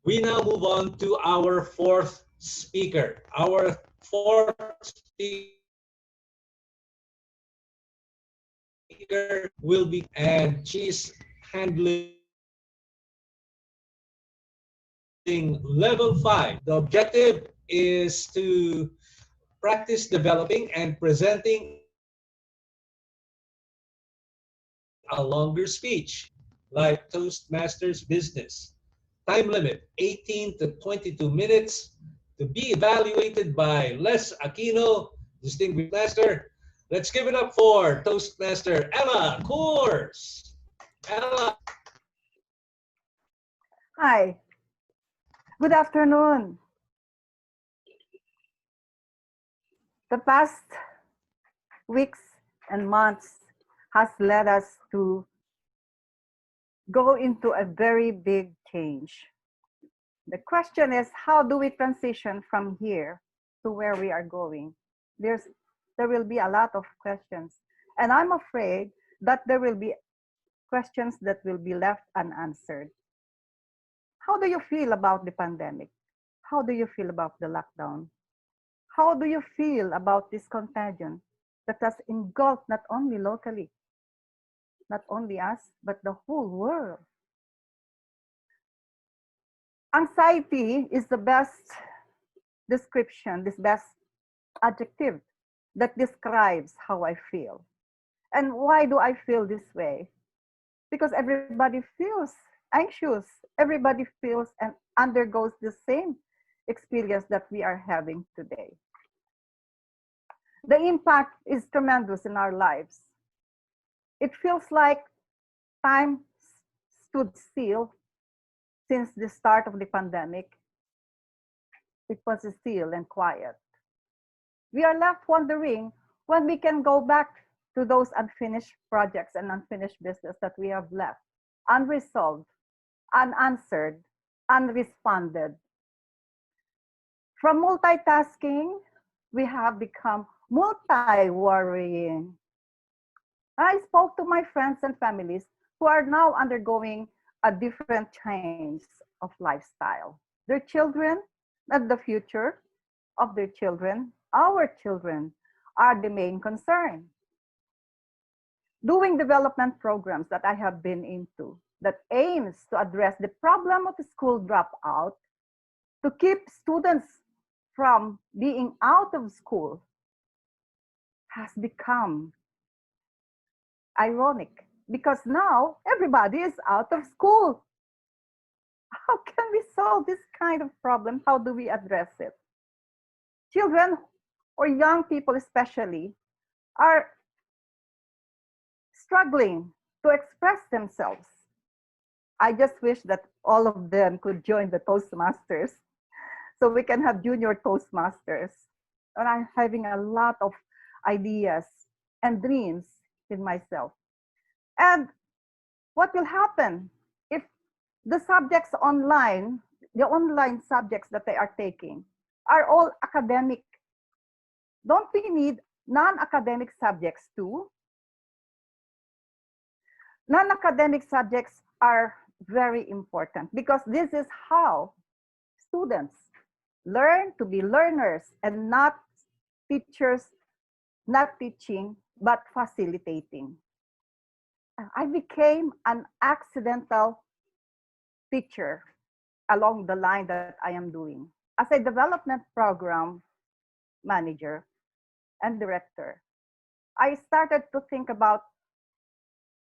We now move on to our fourth speaker. Our fourth speaker will be, and she's handling level 5. The objective is to practice developing and presenting a longer speech, like Toastmasters business. Time limit 18 to 22 minutes to be evaluated by Les Aquino, distinguished Toastmaster. Let's give it up for Toastmaster Ella Coors. Ella. Hi, good afternoon. The past weeks and months has led us to go into a very big change. The question is, how do we transition from here to where we are going? There will be a lot of questions, and I'm afraid that there will be questions that will be left unanswered. How do you feel about the pandemic? How do you feel about the lockdown? How do you feel about this contagion that has engulfed not only locally, not only us, but the whole world? Anxiety is the best description, this best adjective that describes how I feel. And why do I feel this way? Because everybody feels anxious, everybody feels and undergoes the same experience that we are having today. The impact is tremendous in our lives. It feels like time stood still since the start of the pandemic. It was still and quiet. We are left wondering when we can go back to those unfinished projects and unfinished business that we have left, unresolved, unanswered, unresponded. From multitasking, we have become multi-worrying. I spoke to my friends and families who are now undergoing a different change of lifestyle. Their children, not the future of their children, our children are the main concern. Doing development programs that I have been into that aims to address the problem of school dropout, to keep students from being out of school, has become ironic because now everybody is out of school. How can we solve this kind of problem? How do we address it? Children or young people especially are struggling to express themselves. I just wish that all of them could join the Toastmasters so we can have junior Toastmasters. And I'm having a lot of ideas and dreams in myself. And what will happen if the subjects online, the online subjects that they are taking, are all academic? Don't we need non-academic subjects too? Non-academic subjects are very important because this is how students learn to be learners and not teachers, not teaching, but facilitating. I became an accidental teacher along the line that I am doing. As a development program manager and director, I started to think about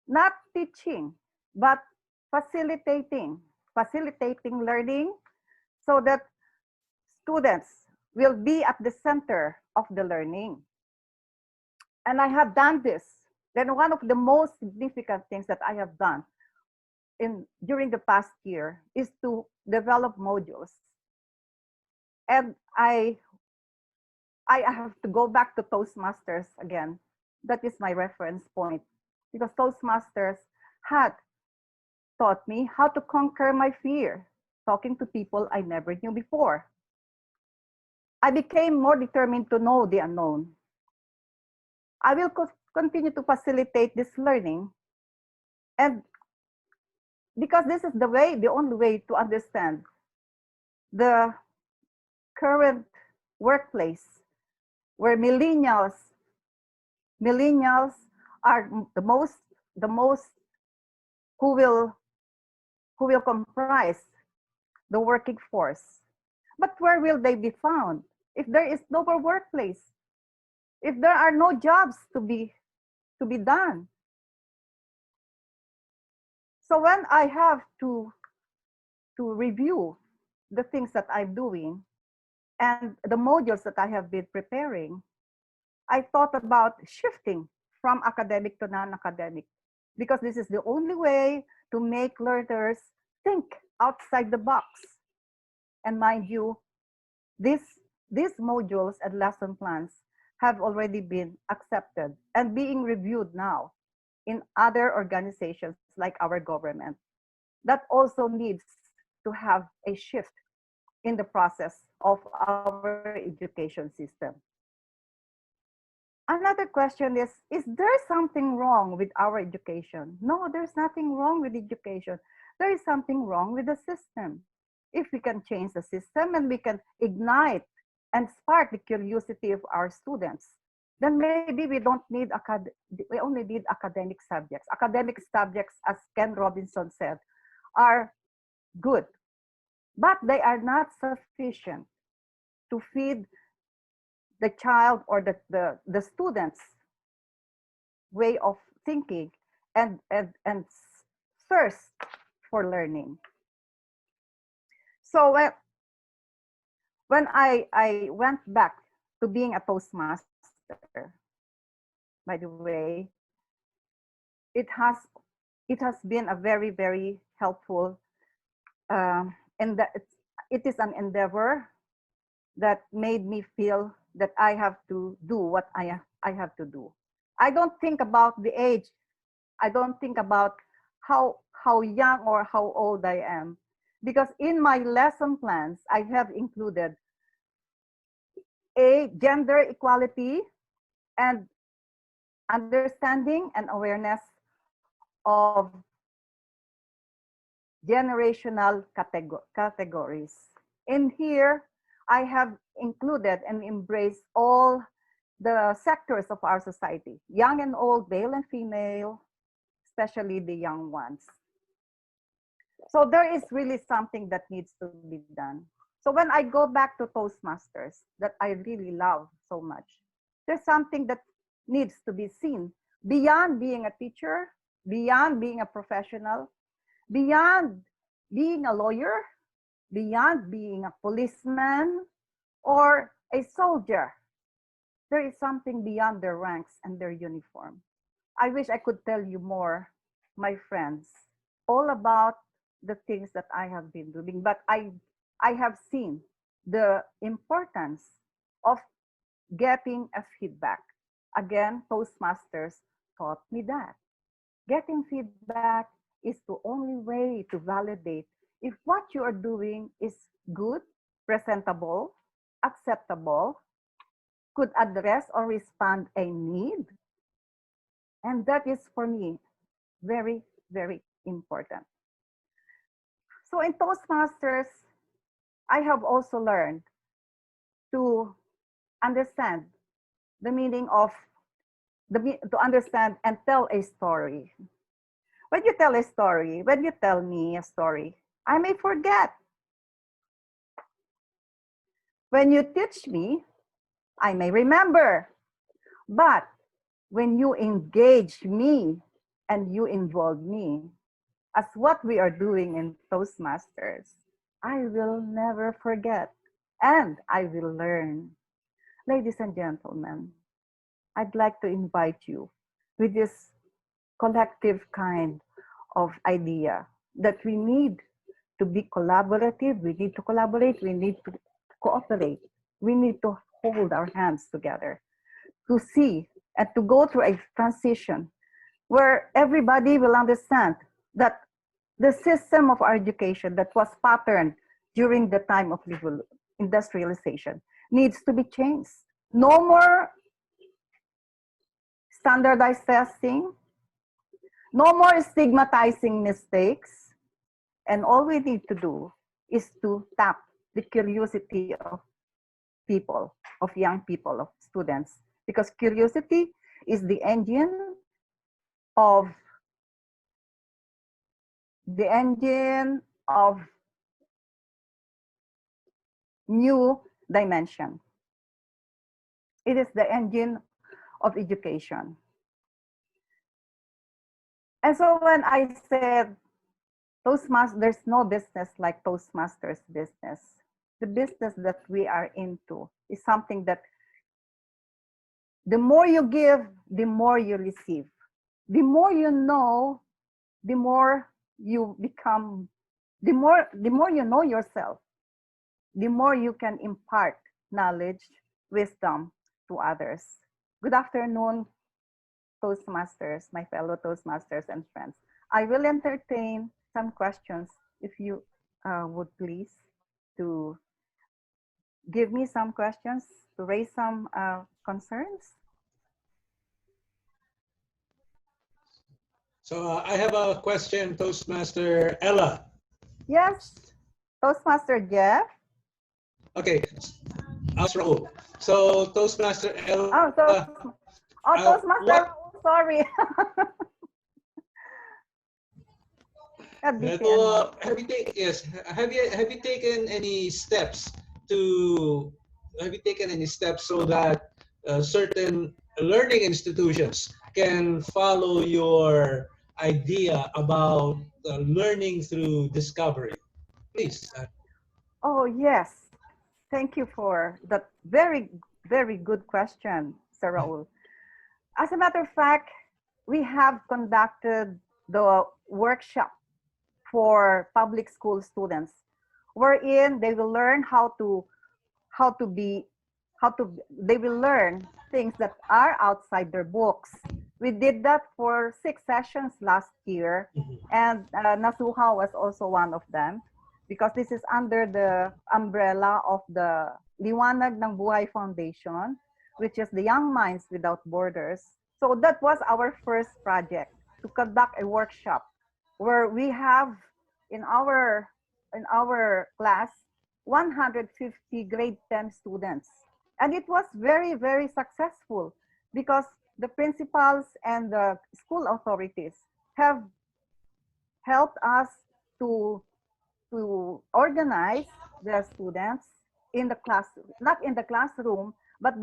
not teaching, but facilitating learning so that students will be at the center of the learning. And I have done this. Then one of the most significant things that I have done during the past year is to develop modules. And I have to go back to Toastmasters again. That is my reference point because Toastmasters had taught me how to conquer my fear, talking to people I never knew before. I became more determined to know the unknown. I will continue to facilitate this learning. And because this is the only way to understand the current workplace where millennials are the most who will comprise the working force. But where will they be found if there is no more workplace? If there are no jobs to be done? So when I have to review the things that I'm doing and the modules that I have been preparing, I thought about shifting from academic to non-academic, because this is the only way to make learners think outside the box. And mind you, these modules and lesson plans have already been accepted and being reviewed now in other organizations like our government. That also needs to have a shift in the process of our education system. Another question is there something wrong with our education? No, there's nothing wrong with education. There is something wrong with the system. If we can change the system and we can ignite and spark the curiosity of our students, then maybe we only need academic subjects. Academic subjects, as Ken Robinson said, are good, but they are not sufficient to feed the child or the students' way of thinking and thirst for learning. So when I went back to being a Toastmaster, by the way, it has been a very, very helpful, and that it is an endeavor that made me feel that I have to do what I have to do. I don't think about the age. I don't think about how young or how old I am, because in my lesson plans, I have included a gender equality and understanding and awareness of generational categories. In here, I have included and embraced all the sectors of our society, young and old, male and female, especially the young ones. So there is really something that needs to be done. So when I go back to Toastmasters, that I really love so much, there's something that needs to be seen beyond being a teacher, beyond being a professional, beyond being a lawyer, beyond being a policeman or a soldier. There is something beyond their ranks and their uniform. I wish I could tell you more, my friends, all about the things that I have been doing, but I have seen the importance of getting a feedback. Again, Toastmasters taught me that. Getting feedback is the only way to validate if what you are doing is good, presentable, acceptable, could address or respond a need. And that is for me very, very important. So in Toastmasters, I have also learned to understand the meaning of to understand and tell a story. When you tell a story, when you tell me a story, I may forget. When you teach me, I may remember. But when you engage me and you involve me, as what we are doing in Toastmasters, I will never forget and I will learn. Ladies and gentlemen, I'd like to invite you with this collective kind of idea that we need to be collaborative, we need to collaborate, we need to cooperate, we need to hold our hands together to see and to go through a transition where everybody will understand that the system of our education that was patterned during the time of industrialization needs to be changed. No more standardized testing, no more stigmatizing mistakes, and all we need to do is to tap the curiosity of people, of young people, of students, because curiosity is the engine of new dimension. It is the engine of education. And so when I said Toastmasters, there's no business like Toastmasters business. The business that we are into is something that the more you give, the more you receive. The more you know, the more you become, the more you know yourself, the more you can impart knowledge, wisdom to others. Good afternoon, Toastmasters, my fellow Toastmasters and friends. I will entertain some questions if you would please to give me some questions, to raise some concerns. So I have a question, Toastmaster Ella. Yes, Toastmaster Jeff. Okay, Raul. So Toastmaster Ella. Toastmaster, sorry. Have you taken any steps to so that certain learning institutions can follow your idea about learning through discovery? Please. Oh yes, thank you for that very, very good question, Sir Raul. As a matter of fact, we have conducted the workshop for public school students, wherein they will learn they will learn things that are outside their books. We did that for 6 sessions last year, and Nasuha was also one of them, because this is under the umbrella of the Liwanag ng Buhay Foundation, which is the Young Minds Without Borders. So that was our first project, to conduct a workshop where we have in our class 150 grade 10 students. And it was very, very successful because the principals and the school authorities have helped us to organize the students in the class, not in the classroom, but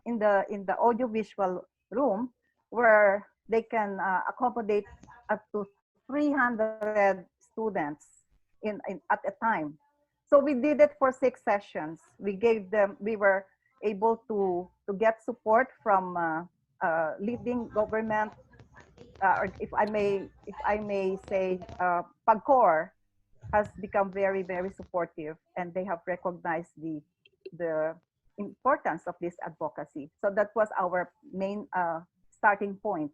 in the audiovisual room, where they can accommodate up to 300 students at a time. So we did it for 6 sessions. We were able to get support from leading government, or if I may say, PAGCOR has become very, very supportive, and they have recognized the importance of this advocacy. So that was our main starting point.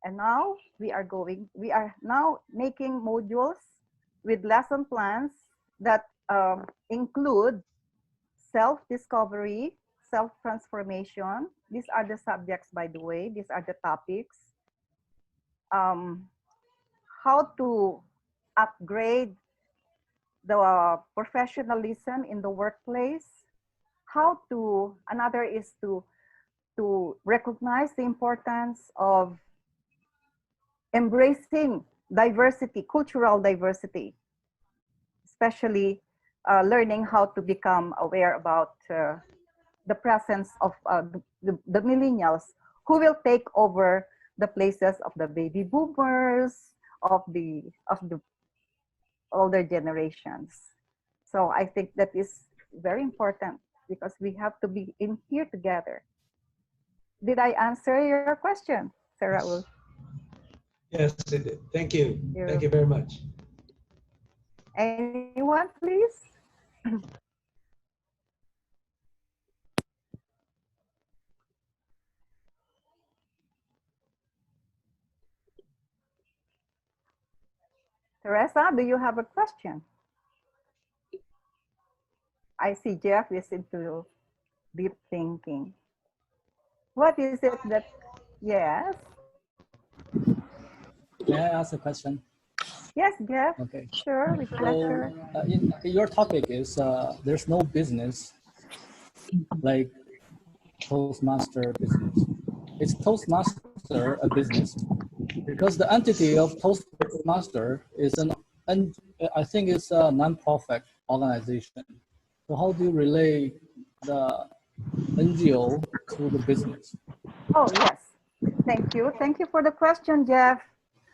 And now we are now making modules with lesson plans that include self-discovery, self-transformation. These are the subjects, by the way. These are the topics. How to upgrade the professionalism in the workplace. Another is to recognize the importance of embracing diversity, cultural diversity, especially learning how to become aware about the presence of the millennials who will take over the places of the baby boomers, of the older generations. So I think that is very important because we have to be in here together. Did I answer your question, Sir Raul? Yes, it did. Thank you. Thank you very much. Anyone, please? Teresa, do you have a question? I see Jeff is into deep thinking. What is it that, yes? May I ask a question? Yes, Jeff. Okay. Sure, with So pleasure. your topic is there's no business like Toastmaster business. Is Toastmaster a business? Because the entity of Toastmaster is I think it's a non-profit organization. So how do you relate the NGO to the business? Oh, yes. Thank you. Thank you for the question, Jeff.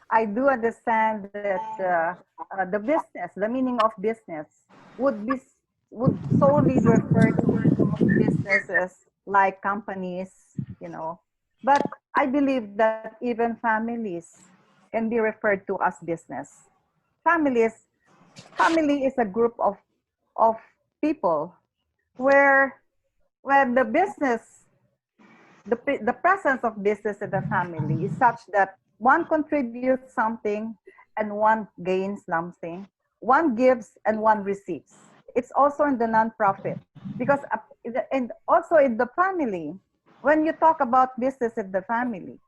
I do understand that the business, the meaning of business, would be would solely refer to businesses like companies, you know. But I believe that even families can be referred to as business. Families, family is a group of people where the business the presence of business in the family is such that one contributes something and one gains something, one gives and one receives. It's also in the nonprofit because and also in the family, when you talk about business in the family,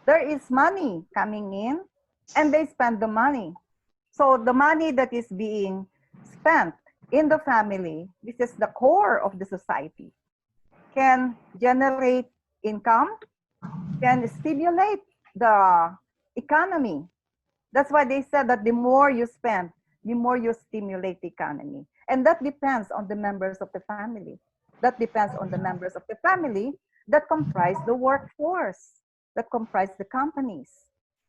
there is money coming in and they spend the money. So the money that is being spent in the family, this is the core of the society, can generate income, can stimulate the economy. That's why they said that the more you spend, the more you stimulate the economy. And that depends on the members of the family. That depends on the members of the family that comprise the workforce, that comprise the companies.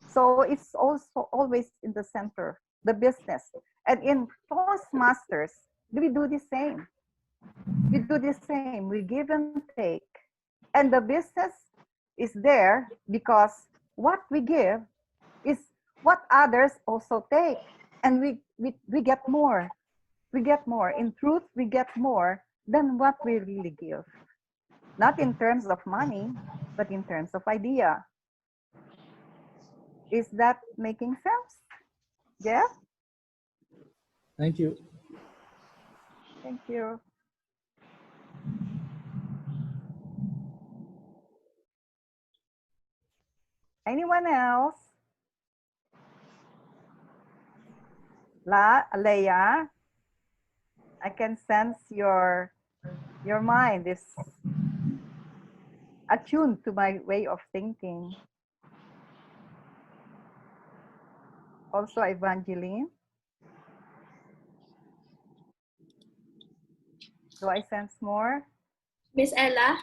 So it's also always in the center, the business. And in Toastmasters, we do the same. We do the same. We give and take. And the business is there because what we give is what others also take. And we get more. We get more. In truth, we get more than what we really give. Not in terms of money, but in terms of idea. Is that making sense? Yeah? Thank you. Thank you. Anyone else? Leia, I can sense your mind is attuned to my way of thinking. Also, Evangeline. Do I sense more? Miss Ella,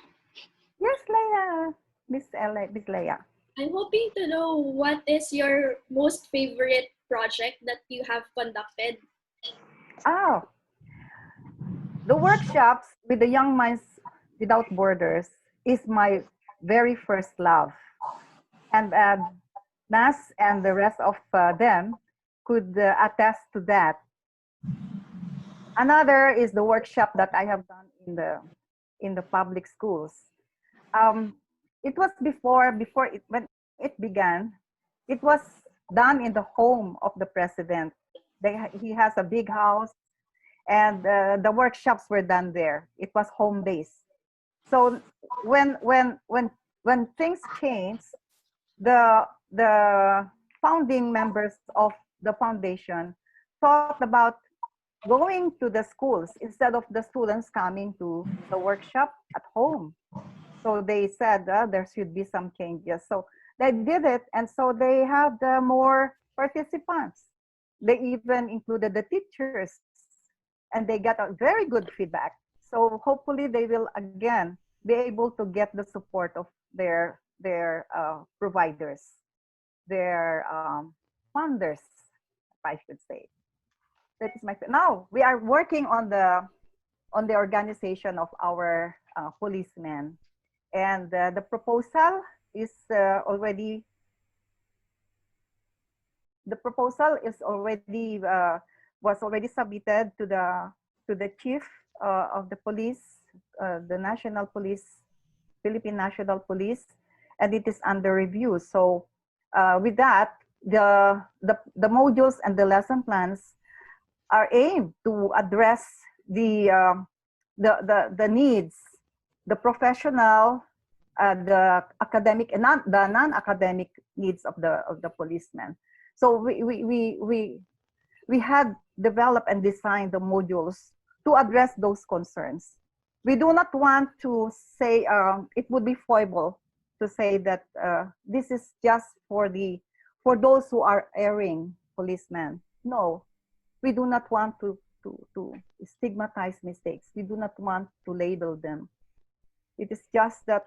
Yes, Leia. Miss Leia. I'm hoping to know what is your most favorite project that you have conducted. Oh, the workshops with the Young Minds Without Borders is my very first love. And Nas and the rest of them could attest to that. Another is the workshop that I have done in the public schools. It was before it when it began. It was done in the home of the president. He has a big house, and the workshops were done there. It was home based. So when things changed, the founding members of the foundation thought about going to the schools instead of the students coming to the workshop at home. So they said there should be some changes. So they did it, and so they had more participants. They even included the teachers, and they got a very good feedback. So hopefully they will again be able to get the support of their providers, their funders, if I should say. That is my now we are working on the organization of our policemen, and the proposal is already was already submitted to the chief of the police, the national police, Philippine National Police, and it is under review. So with that, the modules and the lesson plans are aimed to address the needs, the professional, the academic and the non-academic needs of the policemen. So we had developed and designed the modules to address those concerns. We do not want to say it would be foible to say that this is just for those who are erring policemen. No, we do not want to stigmatize mistakes. We do not want to label them. It is just that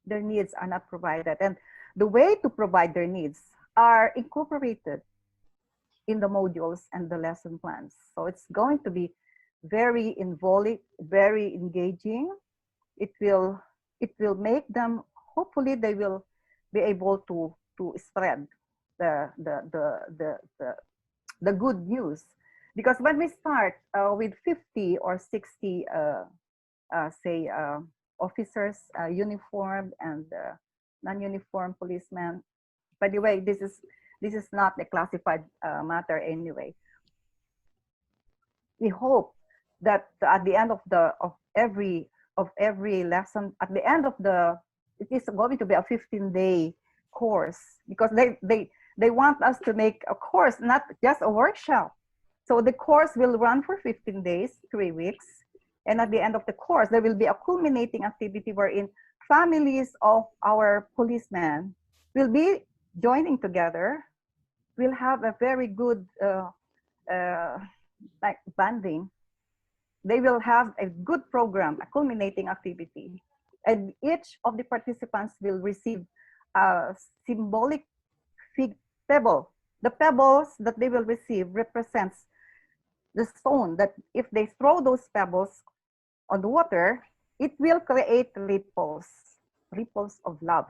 their needs are not provided, and the way to provide their needs are incorporated in the modules and the lesson plans. So it's going to be very involving, very engaging. It will make them, hopefully they will be able to spread the good news. Because when we start with 50 or 60 say officers, uniformed and non-uniformed policemen. By the way, this is not a classified matter anyway. We hope that at the end of every lesson, at the end of it is going to be a 15-day course, because they want us to make a course, not just a workshop. So the course will run for 15 days, 3 weeks. And at the end of the course, there will be a culminating activity wherein families of our policemen will be joining together. We'll have a very good like bonding. They will have a good program, a culminating activity. And each of the participants will receive a symbolic pebble. The pebbles that they will receive represents the stone that if they throw those pebbles on the water, it will create ripples of love.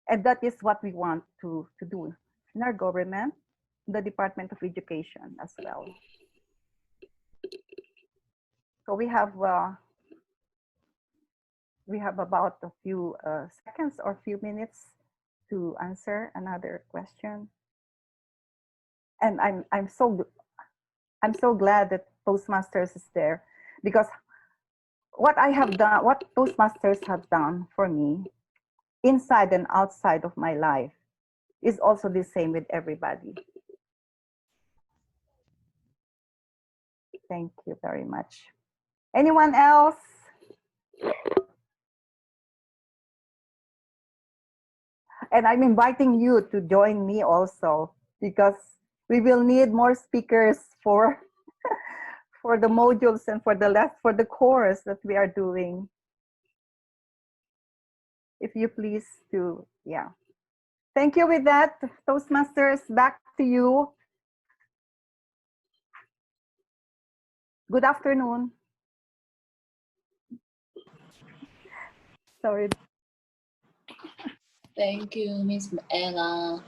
And that is what we want to do in our government, the Department of Education as well. So we have about a few seconds or few minutes to answer another question. And I'm so glad that Toastmasters is there, because what I have done, what Toastmasters have done for me, inside and outside of my life, is also the same with everybody. Thank you very much. Anyone else? And I'm inviting you to join me also, because we will need more speakers for for the modules and for the course that we are doing. If you please do, yeah. Thank you. With that, Toastmasters, back to you. Good afternoon. Sorry. Thank you, Miss Ella.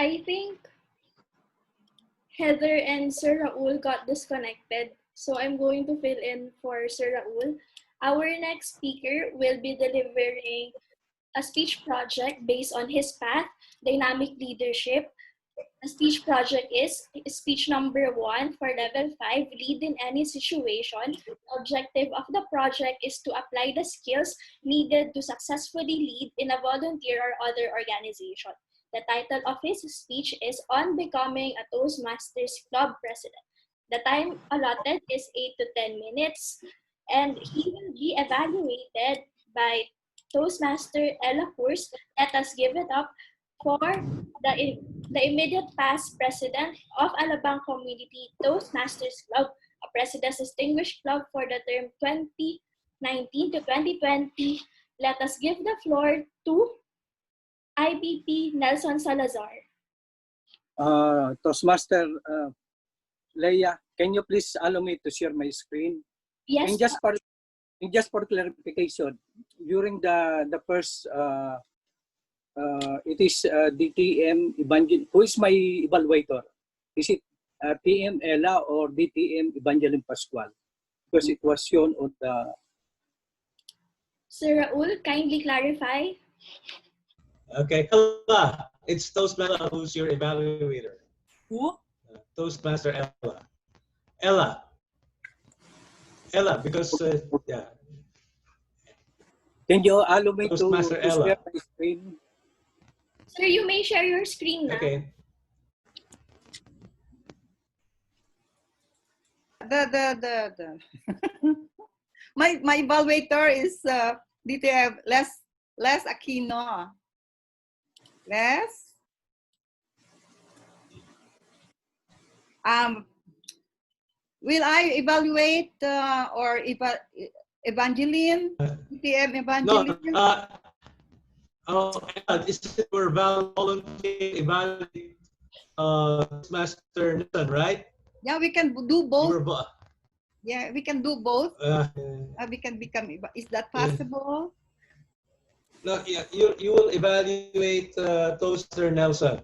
I think Heather and Sir Raul got disconnected, so I'm going to fill in for Sir Raul. Our next speaker will be delivering a speech project based on his path, dynamic leadership. The speech project is speech number 1 for level 5, lead in any situation. The objective of the project is to apply the skills needed to successfully lead in a volunteer or other organization. The title of his speech is On Becoming a Toastmasters Club President. The time allotted is 8 to 10 minutes, and he will be evaluated by Toastmaster Ella Coors. Let us give it up for the immediate past president of Alabang Community Toastmasters Club, a President's Distinguished Club for the term 2019 to 2020. Let us give the floor to IBP Nelson Salazar. Toastmaster Leia, can you please allow me to share my screen? Yes. And just for clarification, during the first, it is DTM Evangeline. Who is my evaluator? Is it TM Ella or DTM Evangeline Pascual? Because it was shown on the... Sir Raul, kindly clarify. Okay, Ella, it's Toastmaster who's your evaluator. Who? Toastmaster Ella. Ella. Ella, because yeah, Can you allow me Toastmaster to Ella. share my screen? Sir, you may share your screen now. Okay. The my evaluator is DTF Les Aquino. Les. Will I evaluate or Evangeline? DTF No, Evangeline? this is your volunteer evaluate Master Newton, right? Yeah, we can do You both. were Yeah, we can do both. We can become. Is that possible? no, yeah, you will evaluate Toaster Nelson.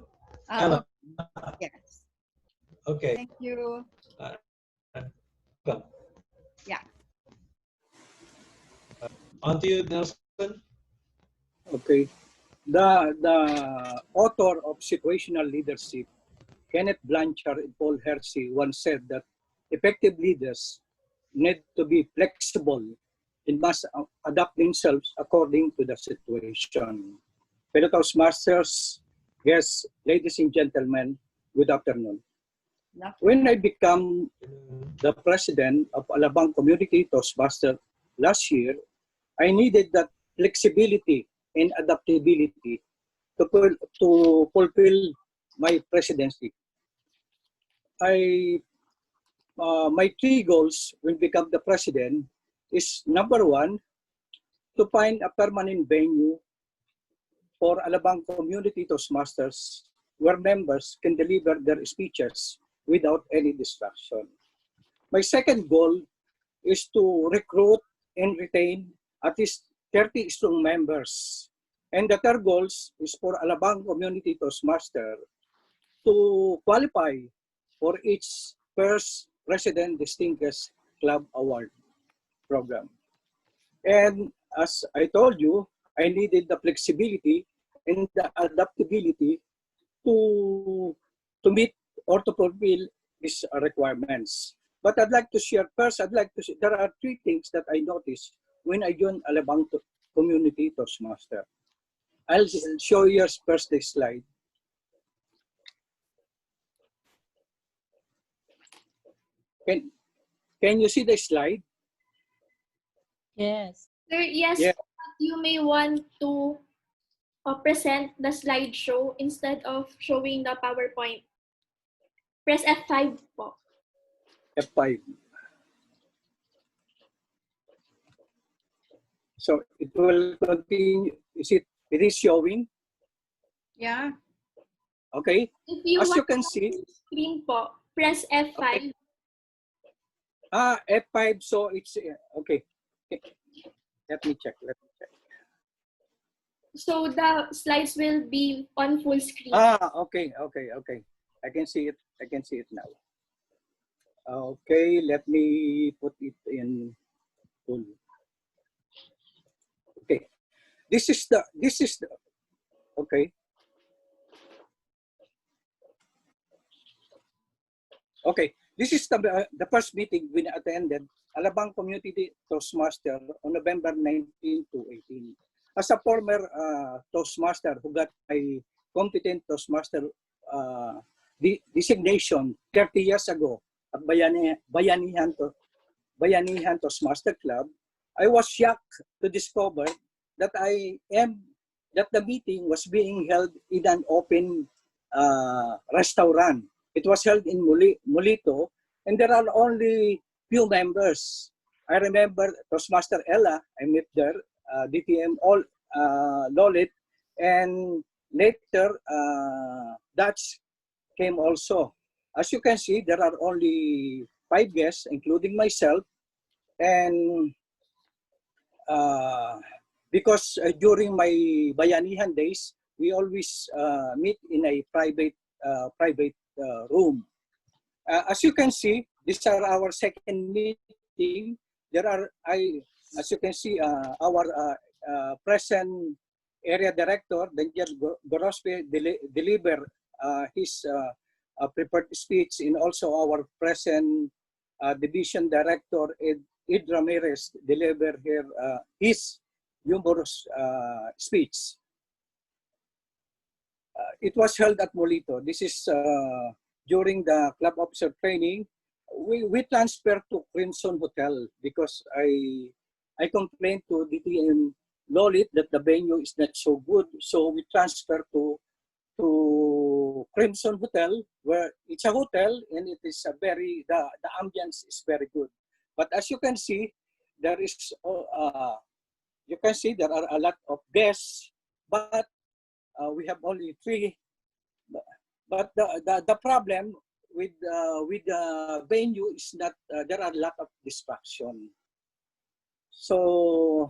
Ella. Yes. Okay. Thank you. Come. Yeah. On to you, Nelson. Okay. The author of Situational Leadership, Kenneth Blanchard and Paul Hersey, once said that effective leaders need to be flexible and must adapt themselves according to the situation. Fellow Toastmasters, guests, ladies and gentlemen, good afternoon. When I became the president of Alabang Community Toastmaster last year, I needed that flexibility and adaptability to fulfill my presidency. My three goals when become the president is number one, to find a permanent venue for Alabang Community Toastmasters where members can deliver their speeches without any distraction. My second goal is to recruit and retain at least 30 strong members. And the third goal is for Alabang Community Toastmaster to qualify for its first President Distinguished Club Award program. And as I told you, I needed the flexibility and the adaptability to meet or to fulfill these requirements. But I'd like to share first, there are three things that I noticed when I joined Alabang Community Toastmaster. I'll show you first this slide. Can you see the slide? Yes. Sir, yes, Yeah. you may want to present the slideshow instead of showing the PowerPoint. Press F5 po. F5. So it will continue. It is showing? Yeah. Okay. If you As want you can to see, screen po, press F5. Okay. F5, so it's, okay. Let me check. So the slides will be on full screen. Okay. I can see it now. Okay, let me put it in full. Okay. This is the, okay. Okay, this is the first meeting we attended, Alabang Community Toastmaster on November 19 to 18. As a former Toastmaster who got a competent Toastmaster designation 30 years ago at Bayanihan Toastmaster Club, I was shocked to discover that the meeting was being held in an open restaurant. It was held in Molito, and there are only few members. I remember Toastmaster Ella, I met there, DTM Lolit, and later Dutch came also. As you can see, there are only 5 guests, including myself, and because during my Bayanihan days, we always meet in a private room. As you can see, these are our second meeting. As you can see, our present area director, Daniel Gorospe, deliver his prepared speech, and also our present division director, Ed Ramirez deliver his humorous speech. It was held at Molito. This is during the club officer training. We transferred to Crimson Hotel because I complained to DTM Lolit that the venue is not so good. So we transferred to Crimson Hotel, where it's a hotel and it is a very, the ambience is very good. But as you can see, there is there are a lot of guests, but we have only 3. But the problem with the venue is that there are a lot of distraction. So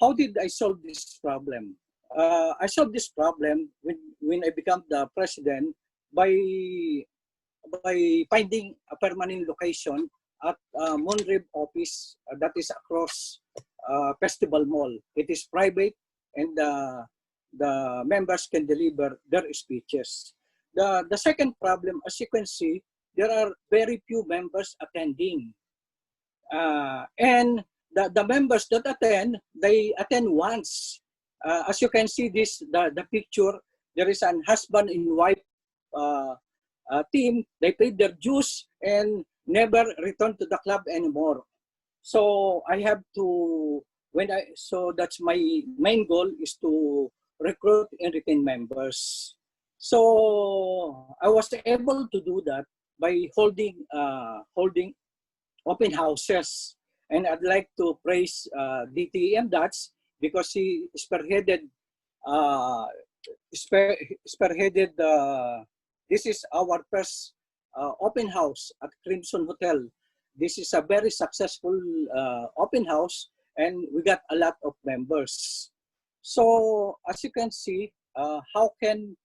how did I solve this problem? I solved this problem when I became the president by finding a permanent location at Monrib office that is across Festival Mall. It is private and the members can deliver their speeches. The second problem, as you can see, there are very few members attending. And the members that attend, they attend once. As you can see the picture, there is an husband and wife team. They paid their dues and never return to the club anymore. So I have to, so that's my main goal, is to recruit and retain members. So I was able to do that by holding open houses. And I'd like to praise DTM Dats because he spearheaded this is our first open house at Crimson Hotel. This is a very successful open house and we got a lot of members. So as you can see, how can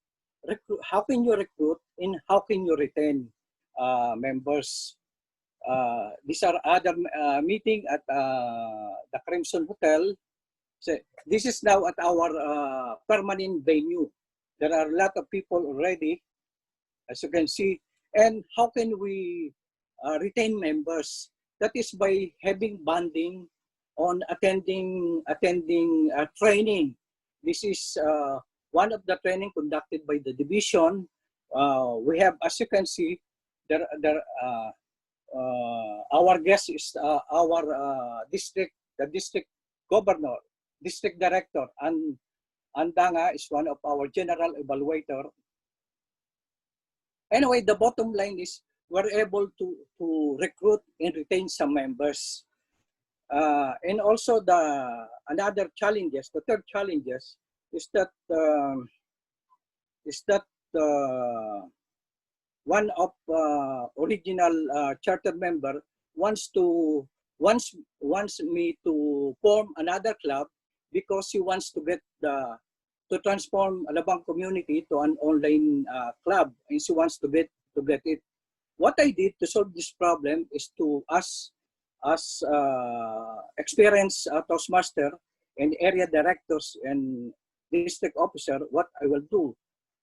you recruit and how can you retain members? These are other meeting at the Crimson Hotel. So this is now at our permanent venue. There are a lot of people already, as you can see. And how can we retain members? That is by having bonding on attending training. This is one of the training conducted by the division. We have, as you can see, our guest is our the district governor, district director, and Andanga is one of our general evaluator. Anyway, the bottom line is we're able to recruit and retain some members. And also another challenges, the third challenges is that one of original charter member wants me to form another club because he wants to get to transform Alabang community to an online club, and she wants to get it. What I did to solve this problem is to ask experienced Toastmaster and area directors and district officer what I will do.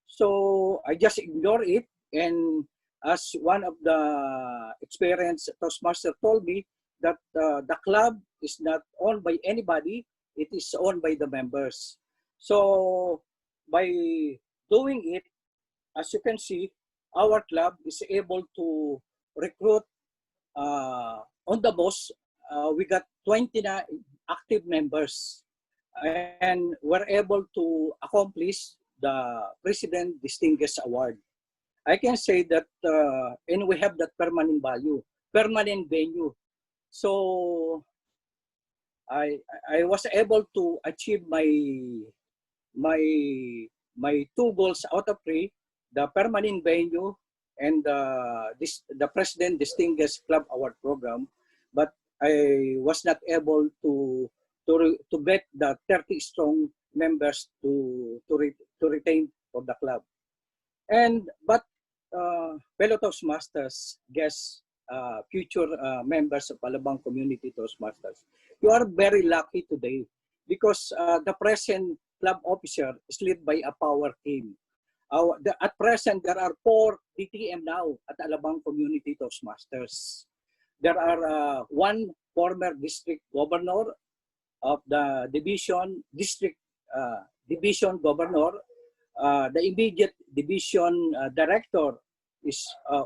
So I just ignore it, and as one of the experienced Toastmaster told me that the club is not owned by anybody, it is owned by the members. So by doing it, as you can see, our club is able to recruit on the most, we got 29 active members, and we're able to accomplish the President Distinguished Award. I can say that, and we have that permanent value, permanent venue. So I was able to achieve my 2 goals out of 3, the permanent venue and the President Distinguished Club Award program, but I was not able to get the 30 strong members to retain for the club. But fellow Toastmasters, guests, future members of Alabang Community Toastmasters, you are very lucky today because the present club officer is led by a power team. At present, there are 4 DTM now at Alabang Community Toastmasters. there are one former district governor of the district division governor. The immediate division director is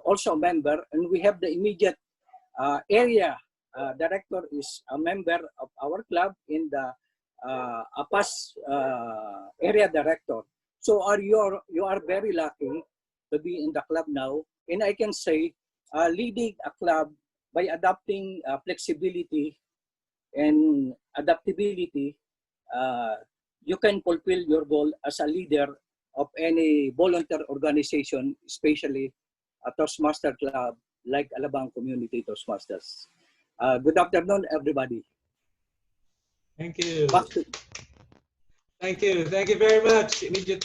also a member, and we have the immediate area director is a member of our club in the APAS area director. So you are very lucky to be in the club now, and I can say leading a club by adopting flexibility and adaptability, you can fulfill your goal as a leader of any volunteer organization, especially a Toastmaster club like Alabang Community Toastmasters. Good afternoon, everybody. Thank you. Back to Thank you. Thank you very much. Immediate